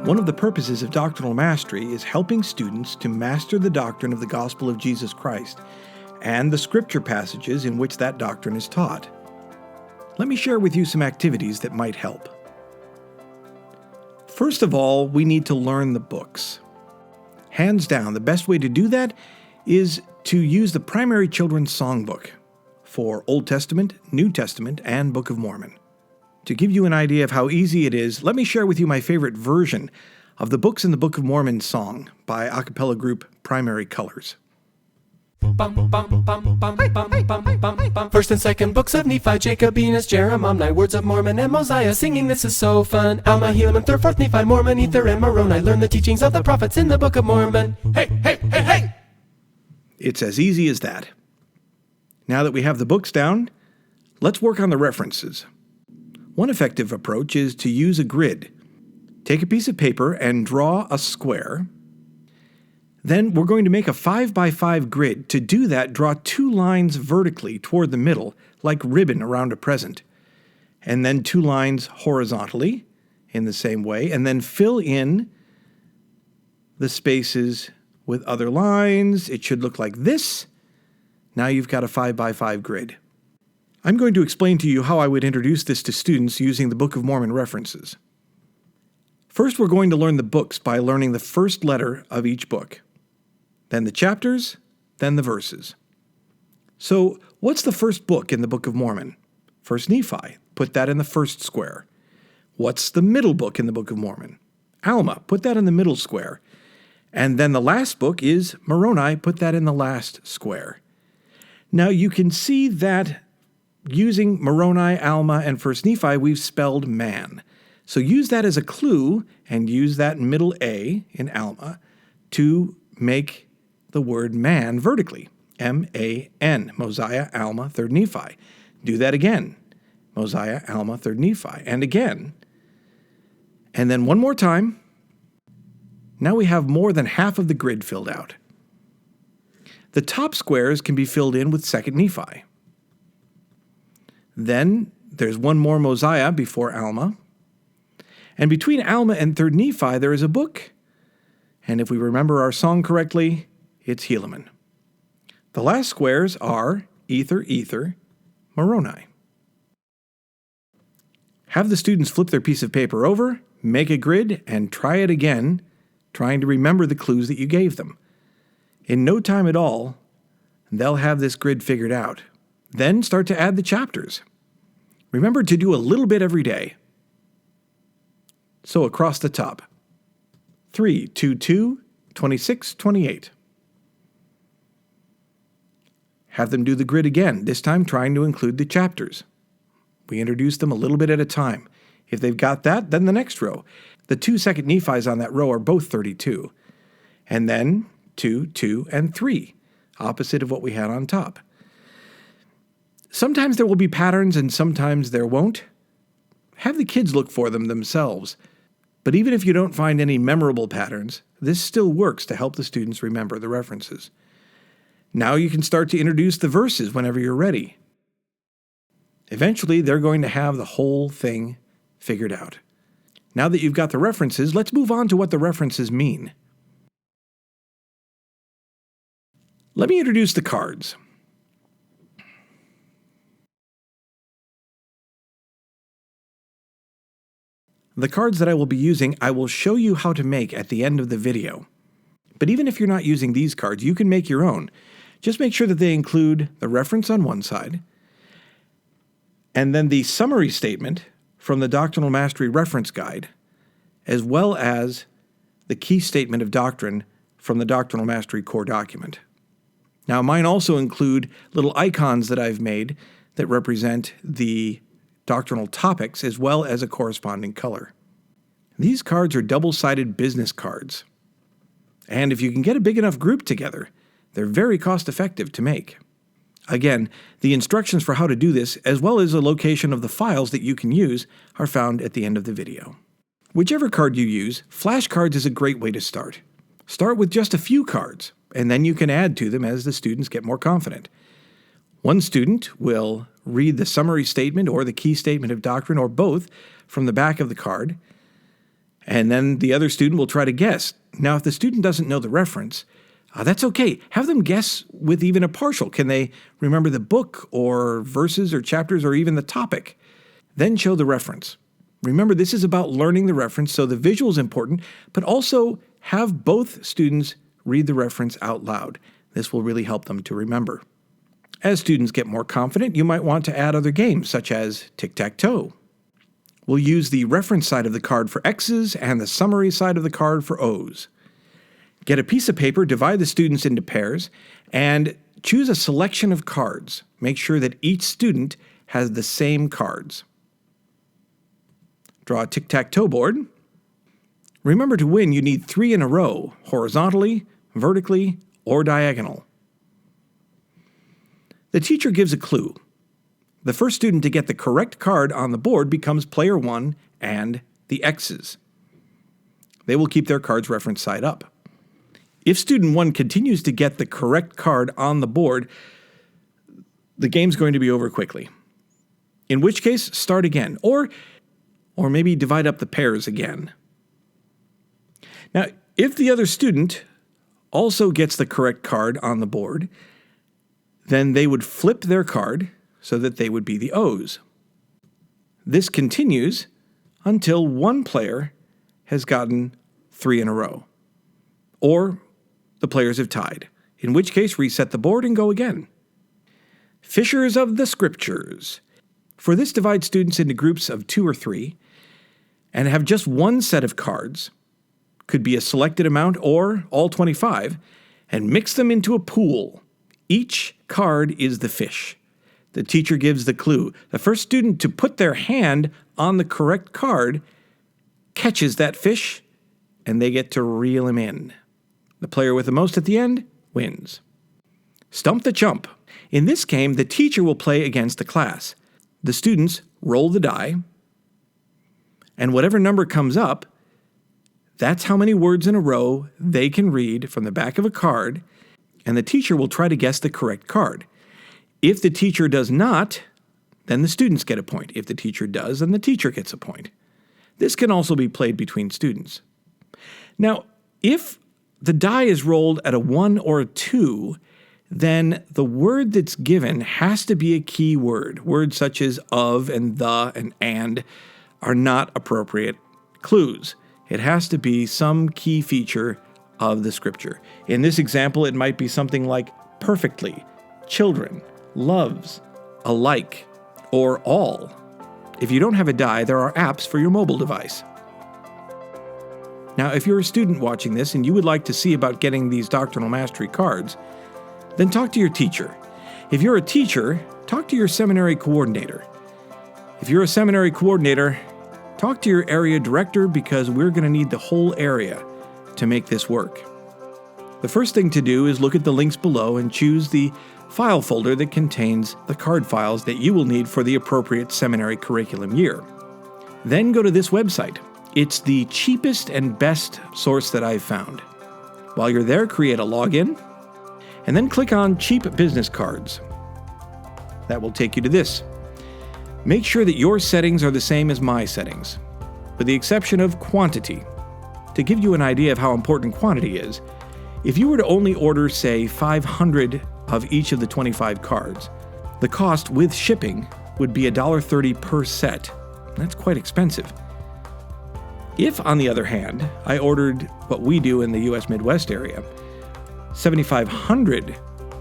One of the purposes of doctrinal mastery is helping students to master the doctrine of the gospel of Jesus Christ and the scripture passages in which that doctrine is taught. Let me share with you some activities that might help. First of all, we need to learn the books. Hands down, the best way to do that is to use the primary children's songbook for Old Testament, New Testament, and Book of Mormon. To give you an idea of how easy it is, let me share with you my favorite version of the Books in the Book of Mormon song by a cappella group Primary Colors. First and second books of Nephi, Jacobinus, Jeremiah, Words of Mormon, and Mosiah. Singing this is so fun. Alma, Helaman, third, fourth, Nephi, Mormon, Ether, and Moroni. Learn the teachings of the prophets in the Book of Mormon. Hey, hey, hey, hey! It's as easy as that. Now that we have the books down, let's work on the references. One effective approach is to use a grid. Take a piece of paper and draw a square. Then we're going to make a 5x5 grid. To do that, draw 2 lines vertically toward the middle, like ribbon around a present. And then 2 lines horizontally in the same way, and then fill in the spaces with other lines. It should look like this. Now you've got a 5x5 grid. I'm going to explain to you how I would introduce this to students using the Book of Mormon references. First, we're going to learn the books by learning the first letter of each book. Then the chapters, then the verses. So, what's the first book in the Book of Mormon? First Nephi. Put that in the first square. What's the middle book in the Book of Mormon? Alma. Put that in the middle square. And then the last book is Moroni. Put that in the last square. Now, you can see that using Moroni, Alma, and First Nephi, we've spelled man. So use that as a clue and use that middle A in Alma to make the word man vertically. M-A-N, Mosiah, Alma, 3rd Nephi. Do that again. Mosiah, Alma, 3rd Nephi. And again. And then one more time. Now we have more than half of the grid filled out. The top squares can be filled in with 2nd Nephi. Then there's one more Mosiah before Alma. And between Alma and 3rd Nephi, there is a book. And if we remember our song correctly, it's Helaman. The last squares are Ether, Moroni. Have the students flip their piece of paper over, make a grid, and try it again, trying to remember the clues that you gave them. In no time at all, they'll have this grid figured out. Then start to add the chapters. Remember to do a little bit every day. So across the top, 3, 2, 2, 26, 28. Have them do the grid again, this time trying to include the chapters. We introduce them a little bit at a time. If they've got that, then the next row. The 2 2nd Nephis on that row are both 32. And then 2, 2, and 3, opposite of what we had on top. Sometimes there will be patterns and sometimes there won't. Have the kids look for them themselves. But even if you don't find any memorable patterns, this still works to help the students remember the references. Now you can start to introduce the verses whenever you're ready. Eventually, they're going to have the whole thing figured out. Now that you've got the references, let's move on to what the references mean. Let me introduce the cards. The cards that I will be using, I will show you how to make at the end of the video. But even if you're not using these cards, you can make your own. Just make sure that they include the reference on one side, and then the summary statement from the Doctrinal Mastery Reference Guide, as well as the key statement of doctrine from the Doctrinal Mastery Core document. Now, mine also include little icons that I've made that represent the doctrinal topics as well as a corresponding color. These cards are double-sided business cards. And if you can get a big enough group together, they're very cost-effective to make. Again, the instructions for how to do this, as well as a location of the files that you can use, are found at the end of the video. Whichever card you use, flashcards is a great way to start. Start with just a few cards, and then you can add to them as the students get more confident. One student will read the summary statement or the key statement of doctrine, or both, from the back of the card, And then the other student will try to guess. Now, if the student doesn't know the reference, that's okay. Have them guess with even a partial. Can they remember the book or verses or chapters or even the topic? Then show the reference. Remember, this is about learning the reference, so the visual is important, but also have both students read the reference out loud. This will really help them to remember. As students get more confident, you might want to add other games, such as Tic-Tac-Toe. We'll use the reference side of the card for X's and the summary side of the card for O's. Get a piece of paper, divide the students into pairs, and choose a selection of cards. Make sure that each student has the same cards. Draw a tic-tac-toe board. Remember, to win, you need 3 in a row, horizontally, vertically, or diagonal. The teacher gives a clue. The first student to get the correct card on the board becomes player 1 and the X's. They will keep their cards reference side up. If student 1 continues to get the correct card on the board, the game's going to be over quickly. In which case, start again, or maybe divide up the pairs again. Now, if the other student also gets the correct card on the board, then they would flip their card so that they would be the O's. This continues until one player has gotten 3 in a row, or the players have tied, in which case reset the board and go again. Fishers of the Scriptures. For this, divide students into groups of 2 or 3 and have just one set of cards, could be a selected amount or all 25, and mix them into a pool. Each card is the fish. The teacher gives the clue. The first student to put their hand on the correct card catches that fish, and they get to reel him in. The player with the most at the end wins. Stump the Chump. In this game, the teacher will play against the class. The students roll the die, and whatever number comes up, that's how many words in a row they can read from the back of a card, and the teacher will try to guess the correct card. If the teacher does not, then the students get a point. If the teacher does, then the teacher gets a point. This can also be played between students. Now, if the die is rolled at a 1 or a 2, then the word that's given has to be a key word. Words such as of and the and are not appropriate clues. It has to be some key feature of the scripture. In this example, it might be something like perfectly, children, loves, alike, or all. If you don't have a die, there are apps for your mobile device. Now, if you're a student watching this and you would like to see about getting these Doctrinal Mastery cards, then talk to your teacher. If you're a teacher, talk to your seminary coordinator. If you're a seminary coordinator, talk to your area director, because we're going to need the whole area to make this work. The first thing to do is look at the links below and choose the file folder that contains the card files that you will need for the appropriate seminary curriculum year. Then go to this website. It's the cheapest and best source that I've found. While you're there, create a login, and then click on Cheap Business Cards. That will take you to this. Make sure that your settings are the same as my settings, with the exception of quantity. To give you an idea of how important quantity is, if you were to only order, say, 500 of each of the 25 cards, the cost with shipping would be $1.30 per set. That's quite expensive. If, on the other hand, I ordered what we do in the U.S. Midwest area, 7,500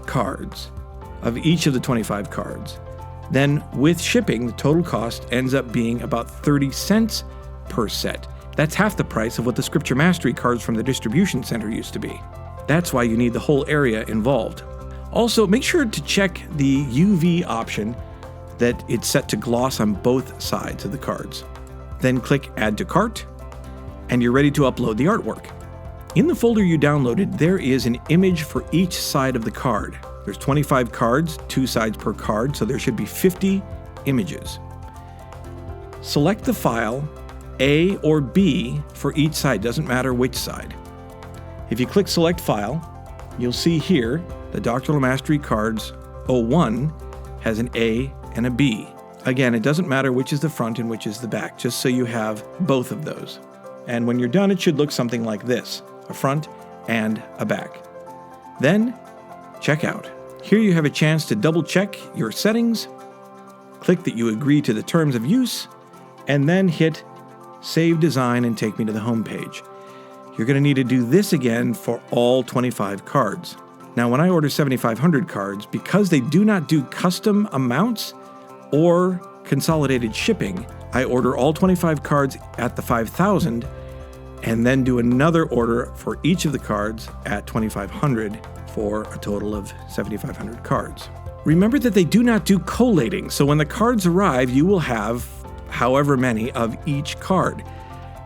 cards of each of the 25 cards, then with shipping, the total cost ends up being about 30 cents per set. That's half the price of what the Scripture Mastery cards from the distribution center used to be. That's why you need the whole area involved. Also, make sure to check the UV option that it's set to gloss on both sides of the cards. Then click Add to Cart, and you're ready to upload the artwork. In the folder you downloaded, there is an image for each side of the card. There's 25 cards, 2 sides per card, so there should be 50 images. Select the file A or B for each side, doesn't matter which side. If you click Select File, you'll see here the Doctrinal Mastery Cards 01 has an A and a B. Again, it doesn't matter which is the front and which is the back, just so you have both of those. And when you're done, it should look something like this, a front and a back. Then, check out. Here you have a chance to double check your settings, click that you agree to the terms of use, and then hit Save Design and take me to the home page. You're going to need to do this again for all 25 cards. Now, when I order 7,500 cards, because they do not do custom amounts or consolidated shipping, I order all 25 cards at the 5,000 and then do another order for each of the cards at 2,500 for a total of 7,500 cards. Remember that they do not do collating, so when the cards arrive, you will have however many of each card.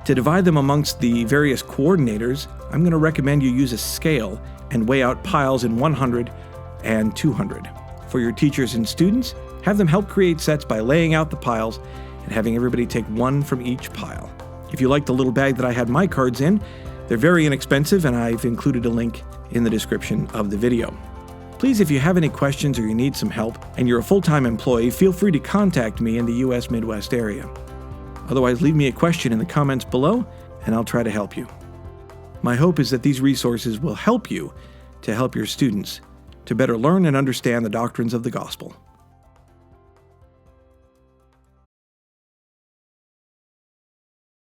To divide them amongst the various coordinators, I'm going to recommend you use a scale and weigh out piles in 100 and 200. For your teachers and students, have them help create sets by laying out the piles and having everybody take one from each pile. If you like the little bag that I had my cards in, they're very inexpensive, and I've included a link in the description of the video. Please, if you have any questions or you need some help and you're a full-time employee, feel free to contact me in the U.S. Midwest area. Otherwise, leave me a question in the comments below and I'll try to help you. My hope is that these resources will help you to help your students to better learn and understand the doctrines of the gospel.